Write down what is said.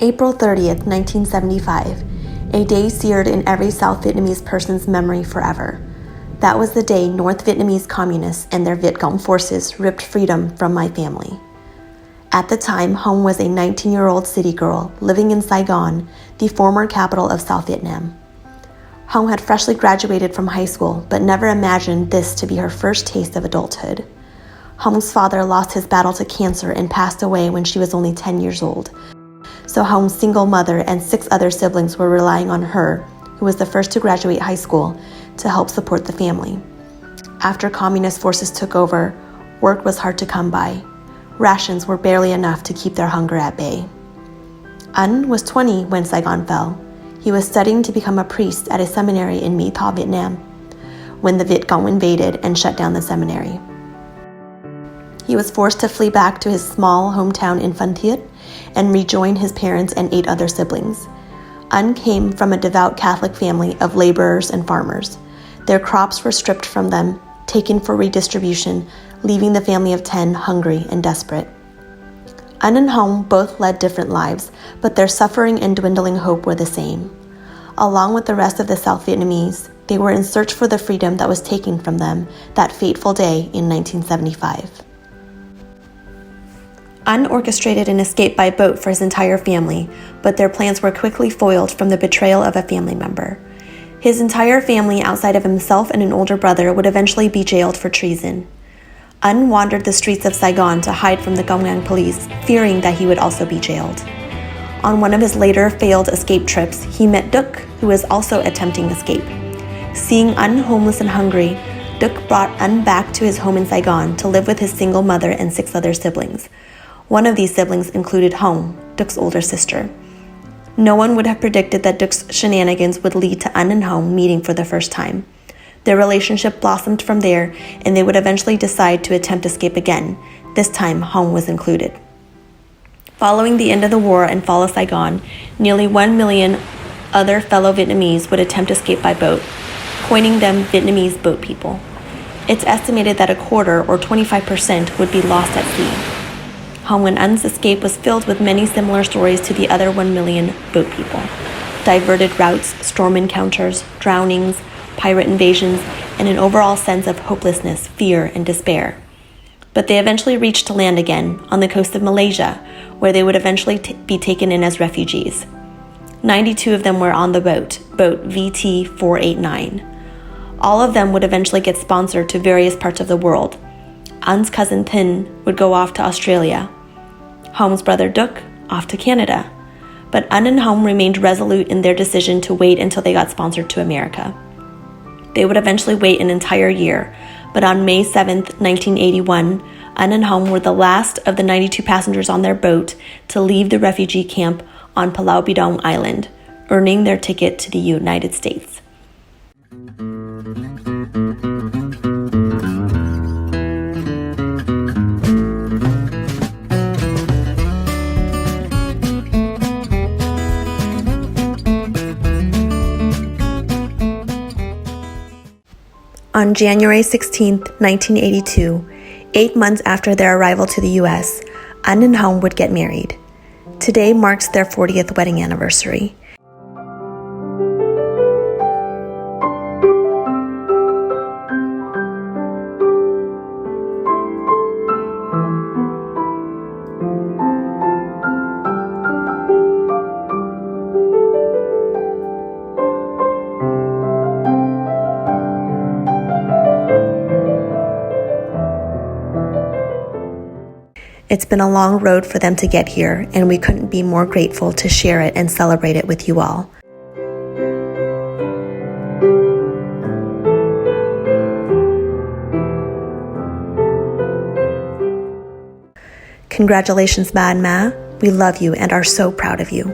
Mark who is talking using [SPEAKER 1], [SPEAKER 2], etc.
[SPEAKER 1] April 30th, 1975, a day seared in every South Vietnamese person's memory forever. That was the day North Vietnamese communists and their Viet Cong forces ripped freedom from my family. At the time, Hồng was a 19-year-old city girl living in Saigon, the former capital of South Vietnam. Hồng had freshly graduated from high school, but never imagined this to be her first taste of adulthood. Hong's father lost his battle to cancer and passed away when she was only 10 years old. So Hong's single mother and 6 other siblings were relying on her, who was the first to graduate high school, to help support the family. After communist forces took over, work was hard to come by. Rations were barely enough to keep their hunger at bay. Anh was 20 when Saigon fell. He was studying to become a priest at a seminary in My Tho, Vietnam, when the Viet Cong invaded and shut down the seminary. He was forced to flee back to his small hometown in Phan Thiet and rejoin his parents and 8 other siblings. Anh came from a devout Catholic family of laborers and farmers. Their crops were stripped from them, taken for redistribution, leaving the family of 10 hungry and desperate. Anh and Hồng both led different lives, but their suffering and dwindling hope were the same. Along with the rest of the South Vietnamese, they were in search for the freedom that was taken from them that fateful day in 1975. Anh orchestrated an escape by boat for his entire family, but their plans were quickly foiled from the betrayal of a family member. His entire family, outside of himself and an older brother, would eventually be jailed for treason. Anh wandered the streets of Saigon to hide from the Công an police, fearing that he would also be jailed. On one of his later failed escape trips, he met Duc, who was also attempting escape. Seeing Anh homeless and hungry, Duc brought Anh back to his home in Saigon to live with his single mother and 6 other siblings. One of these siblings included Hồng, Duc's older sister. No one would have predicted that Duc's shenanigans would lead to Anh and Hồng meeting for the first time. Their relationship blossomed from there, and they would eventually decide to attempt escape again. This time, Hồng was included. Following the end of the war and fall of Saigon, nearly 1 million other fellow Vietnamese would attempt escape by boat, coining them Vietnamese boat people. It's estimated that a quarter, or 25%, would be lost at sea. Hồng and Anh's escape was filled with many similar stories to the other 1 million boat people. Diverted routes, storm encounters, drownings, pirate invasions, and an overall sense of hopelessness, fear, and despair. But they eventually reached land again, on the coast of Malaysia, where they would eventually be taken in as refugees. 92 of them were on the boat VT-489. All of them would eventually get sponsored to various parts of the world. Anh's cousin Thin would go off to Australia. Hồng brother Duc off to Canada. But Anh and Hồng remained resolute in their decision to wait until they got sponsored to America. They would eventually wait an entire year, but on May 7th, 1981, Anh and Hồng were the last of the 92 passengers on their boat to leave the refugee camp on Palau Bidong Island, earning their ticket to the United States. On January 16, 1982, 8 months after their arrival to the U.S., Anh and Hồng would get married. Today marks their 40th wedding anniversary. It's been a long road for them to get here, and we couldn't be more grateful to share it and celebrate it with you all. Congratulations, Ma and Ma. We love you and are so proud of you.